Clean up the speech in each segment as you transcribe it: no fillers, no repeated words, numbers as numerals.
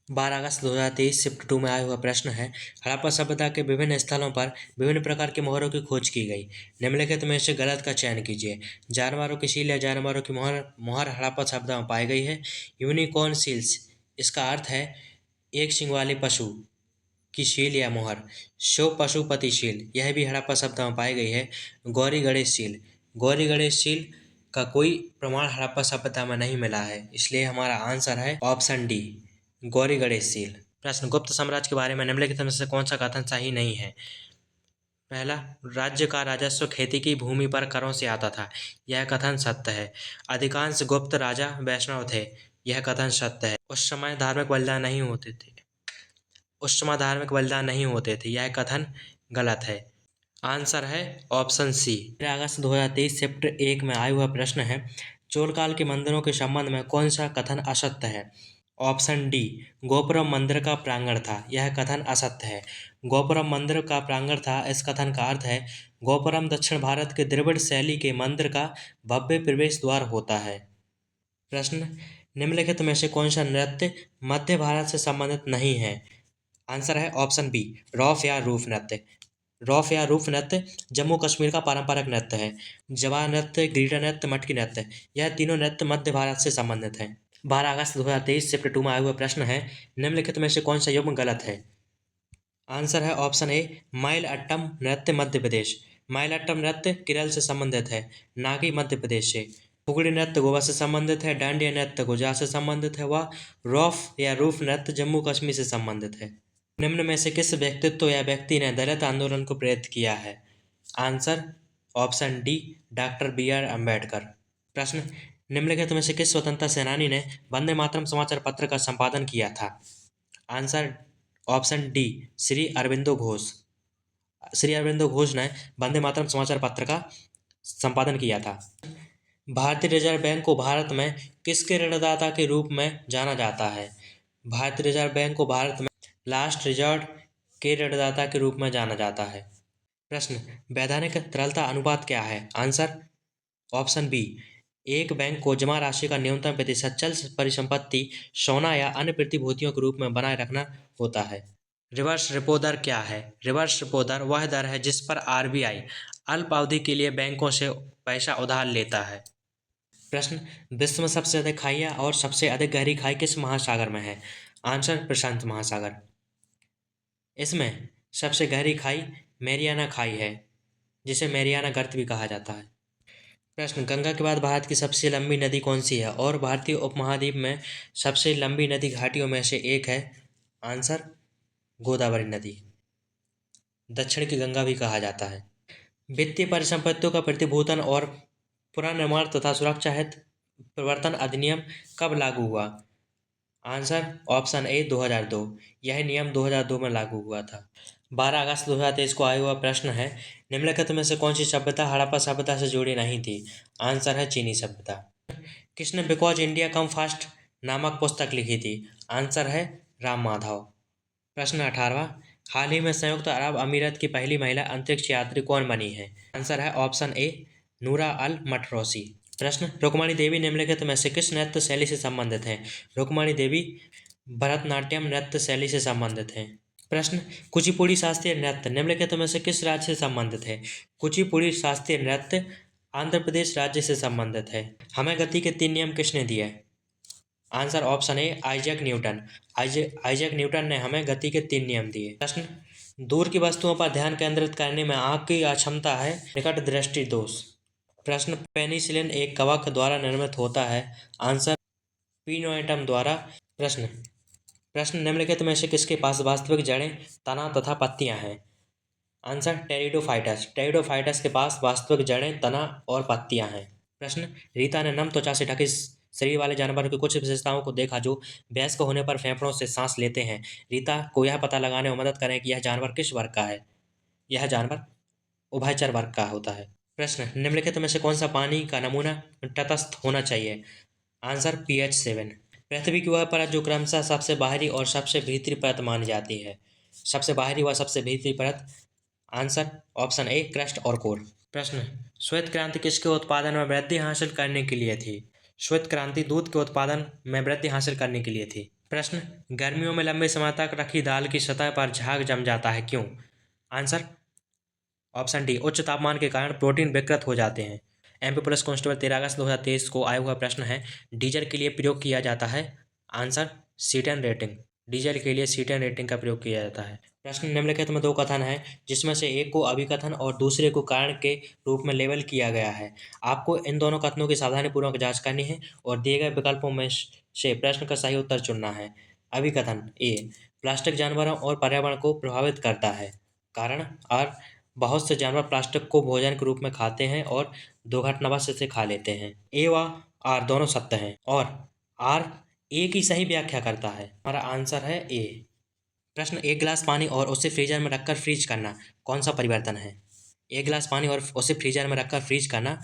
12 अगस्त 2023 shift 2 में आया हुआ प्रश्न है। हड़प्पा सभ्यता के विभिन्न स्थलों पर विभिन्न प्रकार के मोहरों की खोज की गई। निम्नलिखित में से गलत का चयन कीजिए। जानवरों की सील या जानवरों की मोहर हड़प्पा सभ्यता में पाई गई है। यूनिकॉर्न सील्स, इसका अर्थ है एक सींग वाले पशु की सील या मोहर। शो पशुपति सील, यह भी हड़प्पा सभ्यता में पाई गई है। गौरी गणेश सील, गौरी गणेश सील का कोई प्रमाण हड़प्पा सभ्यता में नहीं मिला है, इसलिए हमारा आंसर है option D, Gauri Ganesh seal. प्रश्न, गुप्त साम्राज्य के बारे में निम्नलिखित में से कौन सा कथन सही नहीं है। पहला, राज्य का राजस्व खेती की भूमि पर करों से आता था, यह कथन सत्य है। अधिकांश गुप्त राजा वैष्णव थे, यह कथन सत्य है। उस समय धार्मिक बलिदान नहीं होते थे, यह कथन गलत है। आंसर है ऑप्शन सी। 13 अगस्त 2023 शिफ्ट 1 में आया हुआ प्रश्न है। चोलकाल के मंदिरों के संबंध में कौन सा कथन असत्य है। ऑप्शन डी, गोपुरम मंदिर का प्रांगण था, यह कथन असत्य है। गोपुरम मंदिर का प्रांगण था, इस कथन का अर्थ है गोपुरम दक्षिण भारत के द्रविड़ शैली के मंदिर का भव्य प्रवेश द्वार होता है। प्रश्न, निम्नलिखित में से कौन सा नृत्य मध्य भारत से संबंधित नहीं है। आंसर है ऑप्शन बी, रौफ या रूफ नृत्य। रौफ या रूफ नृत्य जम्मू कश्मीर का पारंपरिक नृत्य है। जवार नृत्य, ग्रीटा नृत्य, मटकी नृत्य, यह तीनों नृत्य मध्य भारत से संबंधित हैं। 12 अगस्त 2023 शिफ्ट 2 में आया हुआ प्रश्न है। निम्नलिखित में से कौन सा युग्म गलत है। आंसर है ऑप्शन ए, माइल अट्टम नृत्य मध्य प्रदेश। माइल अट्टम नृत्य केरल से संबंधित है, ना कि मध्य प्रदेश से। फुगड़ी नृत्य गोवा से संबंधित है। डांडिया नृत्य गुजरात से संबंधित है। वह रौफ या रूफ नृत्य जम्मू कश्मीर से संबंधित है। निम्न में से किस व्यक्तित्व या व्यक्ति ने दलित आंदोलन को प्रेरित किया है। Answer option D, doctor BR Ambedkar. प्रश्न, निम्नलिखित में से किस स्वतंत्रता सेनानी ने वंदे मातरम समाचार पत्र का संपादन किया था। Answer option D, Shri Aurobindo Ghosh. Shri Aurobindo Ghosh ने वंदे मातरम समाचार पत्र का संपादन किया था। भारतीय रिजर्व बैंक को भारत में किसके ऋणदाता के रूप में जाना जाता है। भारतीय रिजर्व बैंक को भारत में लास्ट रिजॉर्ट के ऋणदाता के रूप में जाना जाता है। प्रश्न, वैधानिक तरलता अनुपात क्या है। आंसर ऑप्शन बी, एक बैंक को जमा राशि का न्यूनतम प्रतिशत चल परिसंपत्ति, सोना या अन्य प्रतिभूतियों के रूप में बनाए रखना होता है। रिवर्स रेपो दर क्या है। रिवर्स रेपो दर वह दर है जिस पर RBI अल्प अवधि के लिए बैंकों से पैसा उधार लेता है। प्रश्न, विश्व में सबसे अधिक खाइयाँ और सबसे अधिक गहरी खाई किस महासागर में है। आंसर प्रशांत महासागर। इसमें सबसे गहरी खाई मैरियाना खाई है, जिसे मैरियाना गर्त भी कहा जाता है। प्रश्न, गंगा के बाद भारत की सबसे लंबी नदी कौन सी है और भारतीय उपमहाद्वीप में सबसे लंबी नदी घाटियों में से एक है। आंसर गोदावरी नदी, दक्षिण की गंगा भी कहा जाता है। वित्तीय परिसंपत्तियों का प्रतिभूतन और पुनर्निर्माण तथा सुरक्षा हेतु प्रवर्तन अधिनियम कब लागू हुआ। Answer option A, 2002। यह नियम 2002 में लागू हुआ था। 12 अगस्त 2023 को आया हुआ प्रश्न है। निम्नलिखित में से कौन सी सभ्यता हड़प्पा सभ्यता से जुड़ी नहीं थी। आंसर है चीनी सभ्यता। किसने बिकॉज इंडिया कम फास्ट नामक पुस्तक लिखी थी। आंसर है राम माधव। प्रश्न 18वां, हाल ही में संयुक्त अरब अमीरात की पहली महिला अंतरिक्ष यात्री कौन बनी है। आंसर है ऑप्शन ए, नूरा अल मटरोसी। प्रश्न, रुक्मणी देवी निम्नलिखित में से किस नृत्य शैली से संबंधित हैं। रुक्मणी देवी भरतनाट्यम नृत्य शैली से संबंधित हैं। प्रश्न, कुचिपुड़ी शास्त्रीय नृत्य निम्नलिखित में से किस राज्य से संबंधित है। कुचिपुड़ी शास्त्रीय नृत्य आंध्र प्रदेश राज्य से संबंधित है। हमें गति के 3 नियम किसने दिए। Answer option A, Isaac Newton. Isaac Newton ने हमें गति के 3 नियम दिए। प्रश्न, दूर की वस्तुओं पर ध्यान केंद्रित करने में आंख की अक्षमता है निकट दृष्टि दोष। प्रश्न, पेनिसिलिन एक कवक द्वारा निर्मित होता है। आंसर पिनोएटम द्वारा। प्रश्न, निम्नलिखित में से किसके पास वास्तविक जड़ें, तना तथा पत्तियां हैं। आंसर टेरिडोफाइटस। टेरिडोफाइटस के पास वास्तविक जड़ें, तना और पत्तियां हैं। प्रश्न, रीता ने नम त्वचा से ढके शरीर वाले जानवरों की कुछ विशेषताओं को देखा जो वयस्क होने पर फेफड़ों से सांस लेते हैं। रीता को यह पता लगाने में मदद करें कि यह जानवर किस वर्ग का है। यह जानवर उभयचर वर्ग का होता है। प्रश्न, निम्नलिखित में से कौन सा पानी का नमूना तटस्थ होना चाहिए। Answer pH 7। पृथ्वी की वह परत जो क्रमशः सबसे बाहरी और सबसे भीतरी परत मानी जाती है। सबसे बाहरी व सबसे भीतरी परत। आंसर ऑप्शन ए, क्रस्ट और कोर। प्रश्न, श्वेत क्रांति किसके उत्पादन में वृद्धि हासिल करने के लिए थी। श्वेत क्रांति दूध के उत्पादन में वृद्धि हासिल करने के लिए थी। प्रश्न, गर्मियों में लंबे समय तक रखी दाल की सतह पर झाग जम जाता है, क्यों? आंसर ऑप्शन डी, उच्च तापमान के कारण प्रोटीन विकृत हो जाते हैं। एमपी पुलिस कांस्टेबल 13 अगस्त 2023 को आया हुआ प्रश्न है, डीजल के लिए प्रयोग किया जाता है। Answer C10 rating. डीजल के लिए C10 रेटिंग का प्रयोग किया जाता है। प्रश्न, निम्नलिखित में दो कथन है जिसमें से एक को अभिकथन और दूसरे को कारण के रूप में लेबल किया गया है। आपको इन दोनों कथनों की सावधानीपूर्वक जांच करनी है और दिए गए विकल्पों में से प्रश्न का सही उत्तर चुनना है। अभिकथन ए, प्लास्टिक जानवरों और पर्यावरण को प्रभावित करता है। कारण आर, बहुत से जानवर प्लास्टिक को भोजन के रूप में खाते हैं और दुर्घटनावश इसे खा लेते हैं। ए व आर दोनों सत्य हैं और आर ए की सही व्याख्या करता है। हमारा आंसर है ए। प्रश्न, एक गिलास पानी और उसे फ्रीजर में रखकर फ्रीज करना कौन सा परिवर्तन है? एक गिलास पानी और उसे फ्रीजर में रखकर फ्रीज करना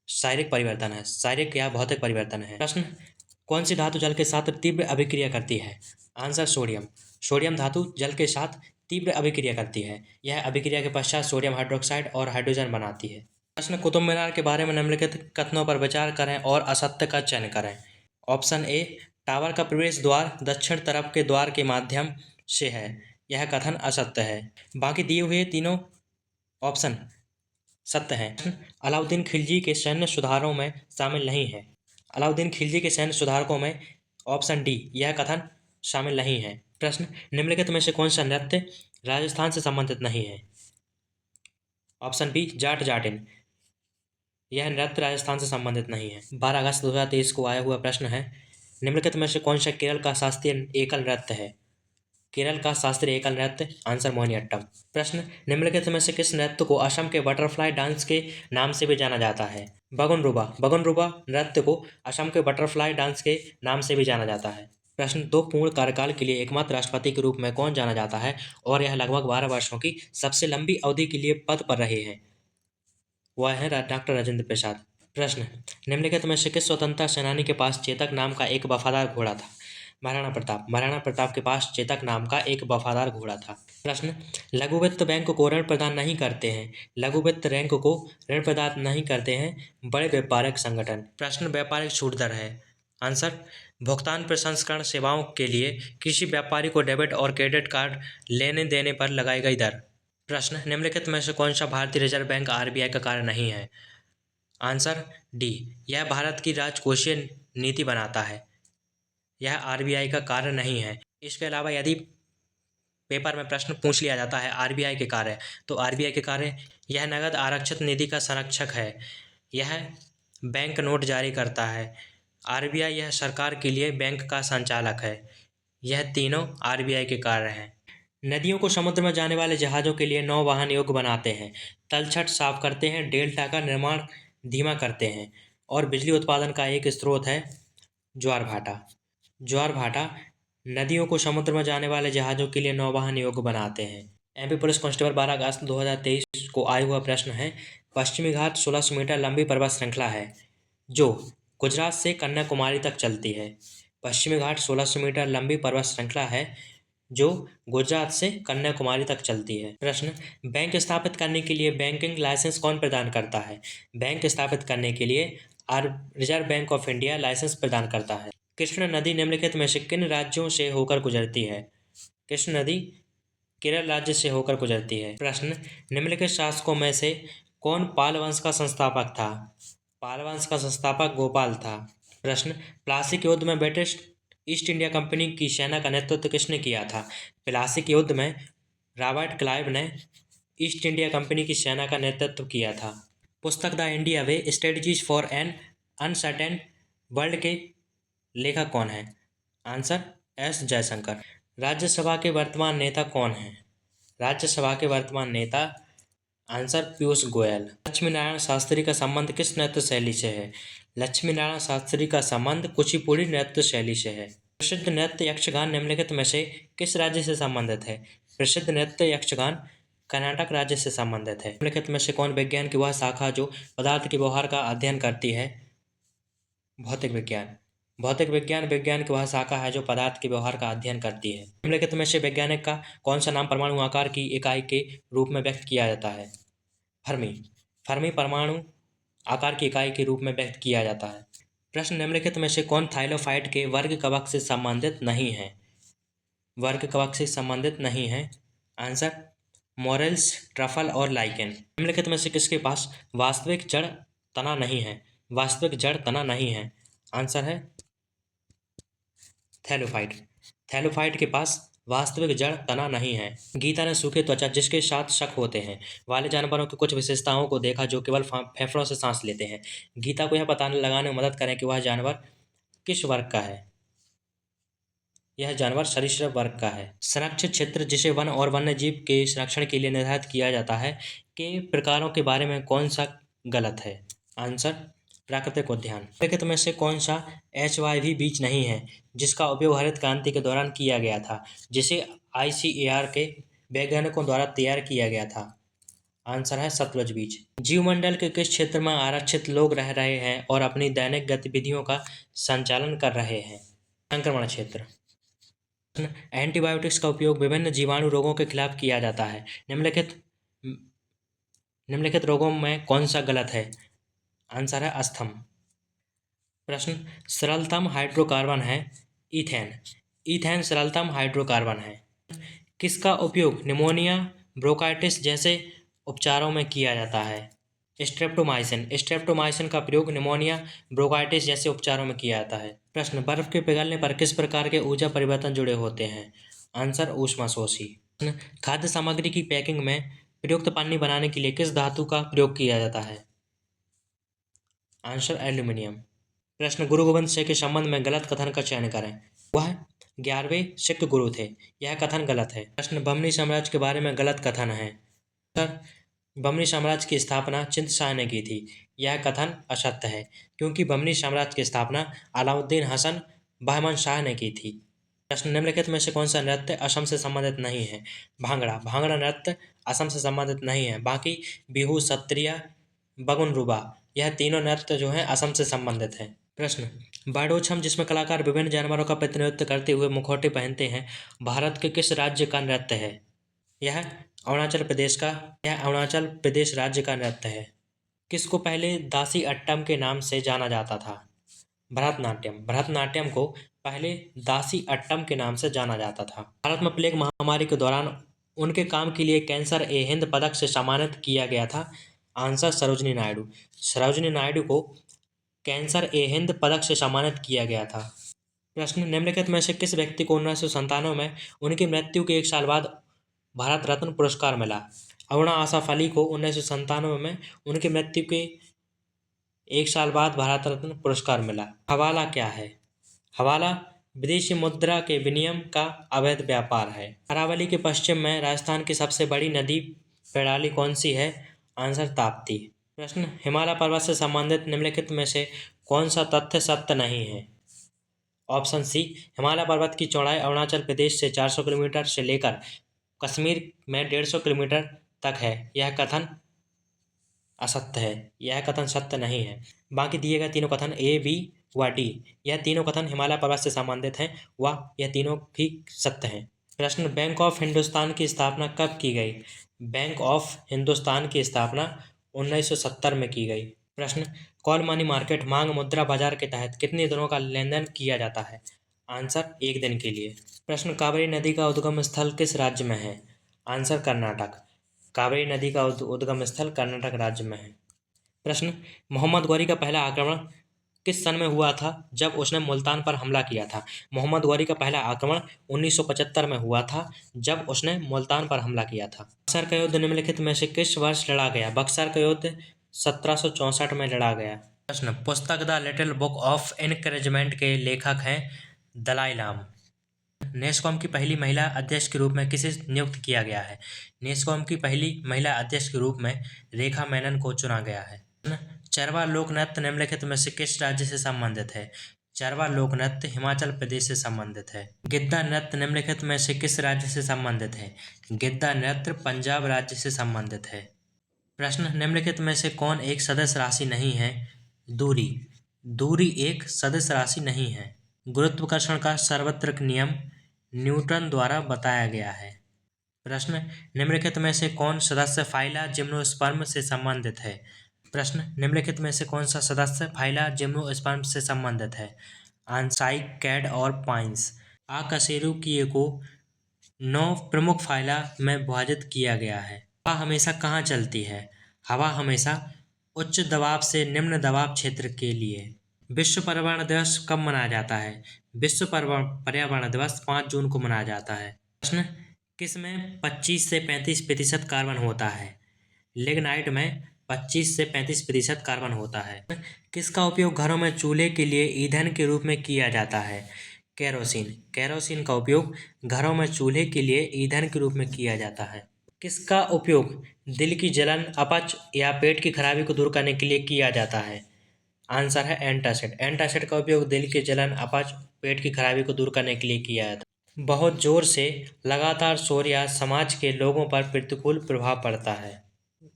शारीरिक परिवर्तन है, शारीरिक या भौतिक परिवर्तन है। प्रश्न, कौन सी धातु जल के साथ तीव्र अभिक्रिया करती है? Answer sodium. सोडियम धातु जल के साथ तीव्र अभिक्रिया करती है। यह अभिक्रिया के पश्चात सोडियम हाइड्रोक्साइड और हाइड्रोजन बनाती है। प्रश्न, कुतुब मीनार के बारे में निम्नलिखित कथनों पर विचार करें और असत्य का चयन करें। ऑप्शन ए, टावर का प्रवेश द्वार दक्षिण तरफ के द्वार के माध्यम से है। यह कथन असत्य है। बाकी दिए हुए तीनों ऑप्शन सत्य हैं। अलाउद्दीन खिलजी के सैन्य सुधारों में शामिल नहीं है। अलाउद्दीन खिलजी के सैन्य सुधारकों में ऑप्शन डी, यह कथन शामिल नहीं है। प्रश्न, निम्नलिखित में से कौन सा नृत्य राजस्थान से संबंधित नहीं है? Option B, Jat Jatin. यह नृत्य राजस्थान से संबंधित नहीं है। 12 अगस्त 2023 को आया हुआ प्रश्न है, निम्नलिखित में से कौन सा केरल का शास्त्रीय एकल नृत्य है? केरल का शास्त्रीय एकल नृत्य आंसर मोहिनीअट्टम। प्रश्न, निम्नलिखित में से किस नृत्य को असम के बटरफ्लाई डांस के नाम से भी जाना जाता है? बगुनरुबा। बगुनरुबा नृत्य को असम के बटरफ्लाई डांस के नाम से भी जाना जाता है। प्रश्न, दो पूर्ण कार्यकाल के लिए एकमात्र राष्ट्रपति के रूप में कौन जाना जाता है और यह लगभग 12 वर्षों की सबसे लंबी अवधि के लिए पद पर रहे हैं? वह है डॉक्टर राजेंद्र प्रसाद। प्रश्न, निम्नलिखित में से किस स्वतंत्रता सेनानी के पास चेतक नाम का एक वफादार घोड़ा था? महाराणा प्रताप। महाराणा प्रताप के पास चेतक नाम का एक वफादार घोड़ा था। प्रश्न, लघु वित्त बैंक को ऋण प्रदान नहीं करते हैं। लघु वित्त बैंक को ऋण प्रदान नहीं करते हैं बड़े व्यापारिक संगठन। प्रश्न, व्यापारिक छूट दर है। आंसर, भुगतान प्रसंस्करण सेवाओं के लिए किसी व्यापारी को डेबिट और क्रेडिट कार्ड लेने देने पर लगाई गई दर। प्रश्न, निम्नलिखित में से कौन सा भारतीय रिजर्व बैंक आरबीआई का कार्य नहीं है? आंसर डी, यह भारत की राजकोषीय नीति बनाता है। यह आरबीआई का कार्य नहीं है। इसके अलावा यदि पेपर में प्रश्न पूछ लिया जाता है आरबीआई के कार्य, तो आरबीआई के कार्य, यह नगद आरक्षित निधि का संरक्षक है। यह बैंक नोट जारी करता है। आरबीआई यह सरकार के लिए बैंक का संचालक है। यह तीनों आरबीआई के कार्य हैं। नदियों को समुद्र में जाने वाले जहाज़ों के लिए नौवहन योग्य बनाते हैं, तलछट साफ करते हैं, डेल्टा का निर्माण धीमा करते हैं और बिजली उत्पादन का एक स्रोत है ज्वार भाटा। ज्वार भाटा नदियों को समुद्र में जाने वाले जहाज़ों के लिए नौवहन योग्य बनाते हैं। एमपी पुलिस कांस्टेबल 12 अगस्त 2023 को आया हुआ प्रश्न है, पश्चिमी घाट 1600 मीटर लंबी पर्वत श्रृंखला है जो गुजरात से कन्याकुमारी तक चलती है। पश्चिमी घाट 1600 मीटर लंबी पर्वत श्रृंखला है जो गुजरात से कन्याकुमारी तक चलती है। प्रश्न, बैंक स्थापित करने के लिए बैंकिंग लाइसेंस कौन प्रदान करता है? बैंक स्थापित करने के लिए Reserve Bank of India licence प्रदान करता है। कृष्ण नदी निम्नलिखित में से किन राज्यों से होकर गुजरती है? कृष्ण नदी केरल राज्य से होकर गुजरती है। प्रश्न, निम्नलिखित शासकों में से कौन पाल वंश का संस्थापक था? पाल वंश का संस्थापक गोपाल था। प्रश्न, प्लासी के युद्ध में ब्रिटिश ईस्ट इंडिया कंपनी की सेना का नेतृत्व किसने किया था? प्लासी के युद्ध में रॉबर्ट क्लाइव ने ईस्ट इंडिया कंपनी की सेना का नेतृत्व किया था। पुस्तक the India way strategies for an uncertain world के लेखक कौन है? Answer S Jaishankar. राज्यसभा के वर्तमान नेता कौन हैं? राज्यसभा के वर्तमान नेता आंसर पीयूष गोयल। लक्ष्मी नारायण शास्त्री का संबंध किस नृत्य शैली से है? लक्ष्मी नारायण शास्त्री का संबंध कुचिपुड़ी नृत्य शैली से है। प्रसिद्ध नृत्य यक्षगान निम्नलिखित में से किस राज्य से संबंधित है? प्रसिद्ध नृत्य यक्षगान कर्नाटक राज्य से संबंधित है। निम्नलिखित में से कौन विज्ञान की वह शाखा जो पदार्थ के व्यवहार का अध्ययन करती है? भौतिक विज्ञान। भौतिक विज्ञान विज्ञान की वह शाखा है जो पदार्थ के व्यवहार का अध्ययन करती है। निम्नलिखित में से वैज्ञानिक का कौन सा नाम परमाणु आकार की इकाई के रूप में व्यक्त किया जाता है? फर्मी। फर्मी परमाणु आकार की इकाई के रूप में व्यक्त किया जाता है। प्रश्न, निम्नलिखित में से कौन थाइलोफाइट के वर्ग कवक से संबंधित नहीं है? वर्ग कवक से संबंधित नहीं है। आंसर, मोरेल्स, ट्रफल और लाइकेन। निम्नलिखित में से किसके पास वास्तविक जड़ तना नहीं है? वास्तविक जड़ तना नहीं है। आंसर है थैलोफाइट। थैलोफाइट के पास वास्तविक जड़ तना नहीं है। गीता ने सूखे त्वचा जिसके साथ शक होते हैं वाले जानवरों की कुछ विशेषताओं को देखा जो केवल फेफड़ों से सांस लेते हैं। गीता को यह पता लगाने में मदद करें कि वह जानवर किस वर्ग का है। यह जानवर सरीसृप वर्ग का है। संरक्षित क्षेत्र जिसे वन और वन्यजीव के संरक्षण के लिए निर्धारित किया जाता है के प्रकारों के बारे में कौन सा गलत है? आंसर, प्राकृतिक उद्यान। निम्नलिखित में से कौन सा HYV बीज नहीं है जिसका उपयोग हरित क्रांति के दौरान किया गया था, जिसे ICAR के वैज्ञानिकों द्वारा तैयार किया गया था? आंसर है सतलुज बीज। जीवमंडल के किस क्षेत्र में आरक्षित लोग रह रहे हैं और अपनी दैनिक गतिविधियों का संचालन कर रहे हैं? संक्रमण क्षेत्र। एंटीबायोटिक्स का उपयोग विभिन्न जीवाणु रोगों के खिलाफ किया जाता है। निम्नलिखित रोगों में कौन सा गलत है? आंसर है अस्थम। प्रश्न, सरलतम हाइड्रोकार्बन है ईथेन। ईथेन सरलतम हाइड्रोकार्बन है। किसका उपयोग निमोनिया, ब्रोंकाइटिस जैसे उपचारों में किया जाता है? स्ट्रेप्टोमाइसिन। स्ट्रेप्टोमाइसिन का प्रयोग निमोनिया, ब्रोंकाइटिस जैसे उपचारों में किया जाता है। प्रश्न, बर्फ के पिघलने पर किस प्रकार के ऊर्जा परिवर्तन जुड़े होते हैं? आंसर, ऊष्माशोषी। खाद्य सामग्री की पैकिंग में प्रयुक्त पन्नी बनाने के लिए किस धातु का प्रयोग किया जाता है? Answer, aluminium. प्रश्न, गुरु गोविंद सिंह के संबंध में गलत कथन का चयन करें। वह 11वें सिख गुरु थे। यह कथन गलत है। प्रश्न, बमनी साम्राज्य के बारे में गलत कथन है। सर, बमनी साम्राज्य की स्थापना चिंत शाह ने की थी। यह कथन असत्य है क्योंकि बमनी साम्राज्य की स्थापना अलाउद्दीन हसन बहमन शाह ने की थी। प्रश्न, निम्नलिखित में से कौन सा नृत्य असम से संबंधित नहीं है? भांगड़ा। भांगड़ा नृत्य असम से संबंधित नहीं है। बाकी बिहू, सत्रिया, बगुनरुबा यह तीनों नृत्य जो हैं असम से संबंधित हैं। प्रश्न, बाडोछम जिसमें कलाकार विभिन्न जानवरों का प्रतिनिधित्व करते हुए मुखौटे पहनते हैं भारत के किस राज्य का नृत्य है? यह अरुणाचल प्रदेश राज्य का नृत्य है। किसको पहले दासी अट्टम के नाम से जाना जाता था? भरतनाट्यम। भरतनाट्यम को पहले दासी अट्टम के नाम से जाना जाता था। भारत में प्लेग महामारी के दौरान उनके काम के लिए कैंसर ए हिंद पदक से सम्मानित किया गया था। आंसर, सरोजिनी नायडू। सरोजिनी नायडू को कैंसर ए हिंद पदक से सम्मानित किया गया था। प्रश्न, निम्नलिखित में से किस व्यक्ति को 1997 में उनकी मृत्यु के 1 साल बाद भारत रत्न पुरस्कार मिला? अरुणा आसफ अली को 1997 में उनकी मृत्यु के 1 साल बाद भारत रत्न पुरस्कार मिला। हवाला क्या है? हवाला विदेशी मुद्रा के विनिमय का अवैध व्यापार है। अरावली के पश्चिम में राजस्थान की सबसे बड़ी नदी प्रणाली कौन सी है? आंसर, ताप्ती। प्रश्न, हिमालय पर्वत से संबंधित निम्नलिखित में से कौन सा तथ्य सत्य नहीं है? ऑप्शन सी, हिमालय पर्वत की चौड़ाई अरुणाचल प्रदेश से 400 किलोमीटर से लेकर कश्मीर में 150 किलोमीटर तक है। यह कथन असत्य है। यह कथन सत्य नहीं है। बाकी दिए गए तीनों कथन A, B व D यह तीनों कथन हिमालय पर्वत से संबंधित हैं व यह तीनों भी सत्य हैं। प्रश्न, बैंक ऑफ हिंदुस्तान की स्थापना कब की गई? बैंक ऑफ हिंदुस्तान की स्थापना 1970 में की गई। प्रश्न, कॉल मनी मार्केट मांग मुद्रा बाजार के तहत कितने दिनों का लेन देन किया जाता है? आंसर, 1 दिन के लिए। प्रश्न, कावेरी नदी का उद्गम स्थल किस राज्य में है? आंसर, कर्नाटक। कावेरी नदी का उद्गम स्थल कर्नाटक राज्य में है। प्रश्न, मोहम्मद गौरी का पहला आक्रमण किस सन में हुआ था जब उसने मुल्तान पर हमला किया था? मोहम्मद गौरी का पहला आक्रमण 1975 में हुआ था जब उसने मुल्तान पर हमला किया था। बक्सर का युद्ध निम्नलिखित में से किस वर्ष लड़ा गया? बक्सर का युद्ध 1764 में लड़ा गया। प्रश्न, पुस्तक the little book of encouragement के लेखक हैं दलाई लामा। नेस्कॉम की पहली महिला अध्यक्ष के रूप में किसे नियुक्त किया गया है? नेस्कॉम की पहली महिला अध्यक्ष के रूप में रेखा मेनन को चुना गया है। चरवा लोक नृत्य निम्नलिखित में से किस राज्य से संबंधित है? चरवा लोक नृत्य हिमाचल प्रदेश से संबंधित है। गिद्दा नृत्य निम्नलिखित में से किस राज्य से संबंधित है? गिद्दा नृत्य पंजाब राज्य से संबंधित है। प्रश्न, निम्नलिखित में से कौन एक सदस्य राशि नहीं है? दूरी। दूरी एक सदस्य राशि नहीं है। गुरुत्वाकर्षण का सार्वत्रिक नियम न्यूटन द्वारा बताया गया है। प्रश्न, निम्नलिखित में से कौन सदस्य फाइला जिम्नोस्पर्म से संबंधित है? प्रश्न, निम्नलिखित में से कौन सा सदस्य फाइला जिम्नोस्पर्म से संबंधित है? आंसाइक, कैड और पाइन्स। आकशेरुकीय को 9 प्रमुख फाइला में विभाजित किया गया है। हवा हमेशा कहाँ चलती है? हवा हमेशा उच्च दबाव से निम्न दबाव क्षेत्र के लिए। विश्व पर्यावरण दिवस कब मनाया जाता है? विश्व पर्यावरण दिवस 5 जून को मनाया जाता है। प्रश्न, किसमें 25 से 35% कार्बन होता है? लिग्नाइट में 25 से 35% कार्बन होता है। किसका उपयोग घरों में चूल्हे के लिए ईंधन के रूप में किया जाता है? केरोसिन। केरोसिन का उपयोग घरों में चूल्हे के लिए ईंधन के रूप में किया जाता है। किसका उपयोग दिल की जलन, अपच या पेट की खराबी को दूर करने के लिए किया जाता है? आंसर है एंटासिड। एंटासिड का उपयोग दिल की जलन, अपच, पेट की खराबी को दूर करने के लिए किया जाता है। बहुत जोर से लगातार शोर या समाज के लोगों पर प्रतिकूल प्रभाव पड़ता है।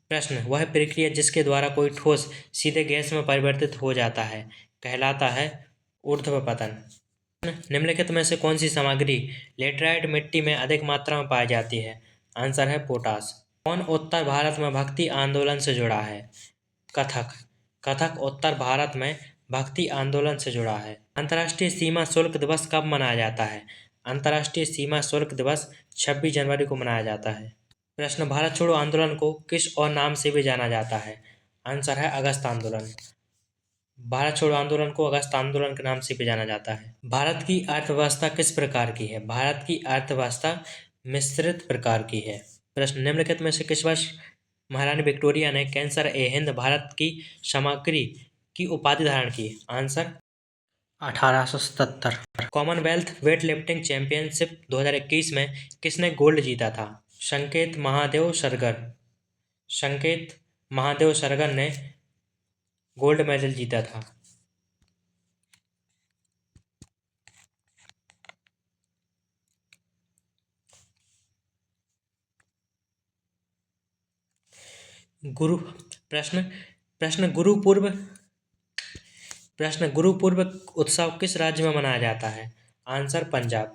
प्रश्न, वह प्रक्रिया जिसके द्वारा कोई ठोस सीधे गैस में परिवर्तित हो जाता है कहलाता है ऊर्ध्वपतन। निम्नलिखित में से कौन सी सामग्री लेटराइट मिट्टी में अधिक मात्रा में पाई जाती है? आंसर है पोटाश। कौन उत्तर भारत में भक्ति आंदोलन से जुड़ा है? कथक। कथक उत्तर भारत में भक्ति आंदोलन से जुड़ा है। अंतर्राष्ट्रीय सीमा शुल्क दिवस कब मनाया जाता है? अंतर्राष्ट्रीय सीमा शुल्क दिवस 26 जनवरी को मनाया जाता है। प्रश्न, भारत छोड़ो आंदोलन को किस और नाम से भी जाना जाता है? आंसर है अगस्त आंदोलन। भारत छोड़ो आंदोलन को अगस्त आंदोलन के नाम से भी जाना जाता है। भारत की अर्थव्यवस्था किस प्रकार की है? भारत की अर्थव्यवस्था मिश्रित प्रकार की है। प्रश्न, निम्नलिखित में से किस वर्ष महारानी विक्टोरिया ने कैंसर ए हिंद भारत की सामग्री की उपाधि धारण की? Answer 1877। Commonwealth weight lifting championship 2021 में किसने गोल्ड जीता था? संकेत महादेव सरगर। संकेत महादेव सरगर ने गोल्ड मेडल जीता था। गुरु प्रश्न प्रश्न गुरु पूर्व उत्सव किस राज्य में मनाया जाता है? आंसर पंजाब।